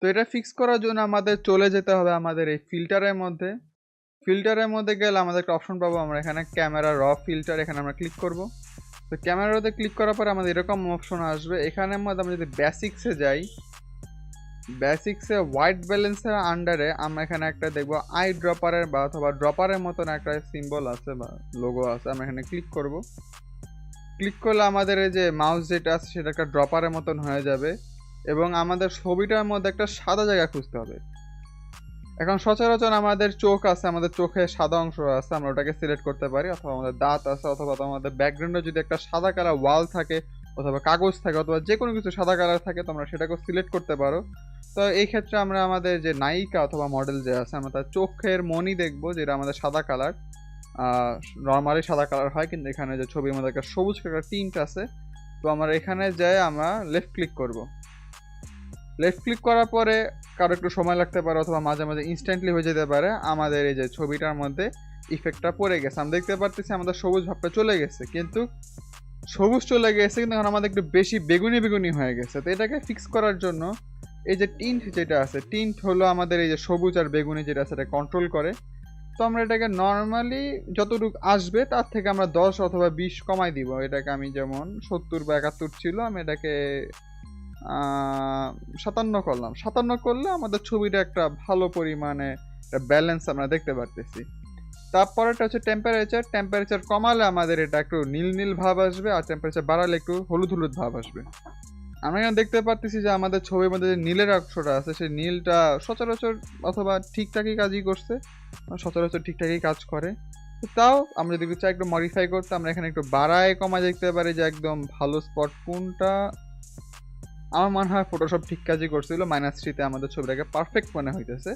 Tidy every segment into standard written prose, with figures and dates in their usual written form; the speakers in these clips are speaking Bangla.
তো এটা ফিক্স করার জন্য আমাদের চলে যেতে হবে আমাদের এই ফিল্টারের মধ্যে। ফিল্টারের মধ্যে গেলে আমাদের একটা অপশন পাবো, আমরা এখানে ক্যামেরা র ফিল্টার, এখানে আমরা ক্লিক করব। তো ক্যামেরাতে ক্লিক করার পরে আমাদের এরকম অপশন আসবে। এখানের মধ্যে আমরা যদি বেসিক্সে যাই, বেসিক্সে হোয়াইট ব্যালেন্সের আন্ডারে আমরা এখানে একটা দেখবো আই ড্রপারের বা অথবা ড্রপারের মতন একটা সিম্বল আছে বা লোগো আছে, আমরা এখানে ক্লিক করব। ক্লিক করলে আমাদের এই যে মাউস যেটা আছে সেটা একটা ড্রপারের মতন হয়ে যাবে এবং আমাদের ছবিটার মধ্যে একটা সাদা জায়গা খুঁজতে হবে। এখন সচরাচর আমাদের চোখ আছে, আমাদের চোখে সাদা অংশ আছে, আমরা ওটাকে সিলেক্ট করতে পারি, অথবা আমাদের দাঁত আছে, অথবা আমাদের ব্যাকগ্রাউন্ডে যদি একটা সাদা কালার ওয়াল থাকে অথবা কাগজ থাকে অথবা যে কোনো কিছু সাদা কালার থাকে, তোমরা সেটাকে সিলেক্ট করতে পারো। তো এই ক্ষেত্রে আমরা আমাদের যে নায়িকা অথবা মডেল যে আছে, আমরা তার চোখের মনি দেখবো, যেটা আমাদের সাদা কালার। নর্মালি সাদা কালার হয়, কিন্তু এখানে যে ছবির মধ্যে একটা সবুজ কালার টিন্ট আছে। তো আমরা এখানে যাই আমরা লেফট ক্লিক করব। লেফট ক্লিক করার পরে কারো একটু সময় লাগতে পারে অথবা মাঝে মাঝে ইনস্ট্যান্টলি হয়ে যেতে পারে, আমাদের এই যে ছবিটার মধ্যে ইফেক্টটা পড়ে গেছে, আমরা দেখতে পারতেছি আমাদের সবুজ ভাবটা চলে গেছে, কিন্তু সবুজ চলে গেছে কিন্তু এখন আমাদের একটু বেশি বেগুনি বেগুনি হয়ে গেছে। তো এটাকে ফিক্স করার জন্য এই যে টিন্ট যেটা আছে, টিন্ট হলো আমাদের এই যে সবুজ আর বেগুনি যেটা সেটা কন্ট্রোল করে। তো আমরা এটাকে নর্মালি যতটুকু আসবে তার থেকে আমরা 10 অথবা 20 কমাই দিব। এটাকে আমি যেমন 70 বা 71 ছিল, আমি এটাকে 57 করলাম। 57 করলে আমাদের ছবিটা একটা ভালো পরিমাণে একটা ব্যালেন্স আমরা দেখতে পারতেছি। তারপরেটা হচ্ছে টেম্পারেচার। টেম্পারেচার কমালে আমাদের এটা একটু নীল নীল ভাব আসবে, আর টেম্পারেচার বাড়ালে একটু হলুদ হলুদ ভাব আসবে। আমরা এখানে দেখতে পারতেছি যে আমাদের ছবির মধ্যে যে নীলের অংশটা আছে, সেই নীলটা সচরাচর অথবা ঠিকঠাকই কাজই করছে, সচরাচর ঠিকঠাকই কাজ করে। তো তাও আমরা যদি চাই একটু মডিফাই করতে, আমরা এখানে একটু বাড়ায় কমায় দেখতে পারি যে একদম ভালো স্পট কোনটা। আমার মনে হয় ফটোশপ ঠিক কাজই করছিল, -3 আমাদের ছবিটাকে পারফেক্ট মনে হইতেছে।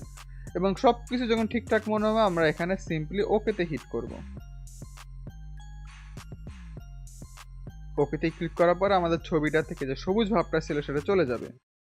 এবং সব কিছু যখন ঠিকঠাক মনে হবে, আমরা এখানে সিম্পলি ওকেতে হিট করব। ওকেতে ক্লিক করার পরে আমাদের ছবিটা থেকে যে সবুজ ভাবটা ছিল সেটা চলে যাবে।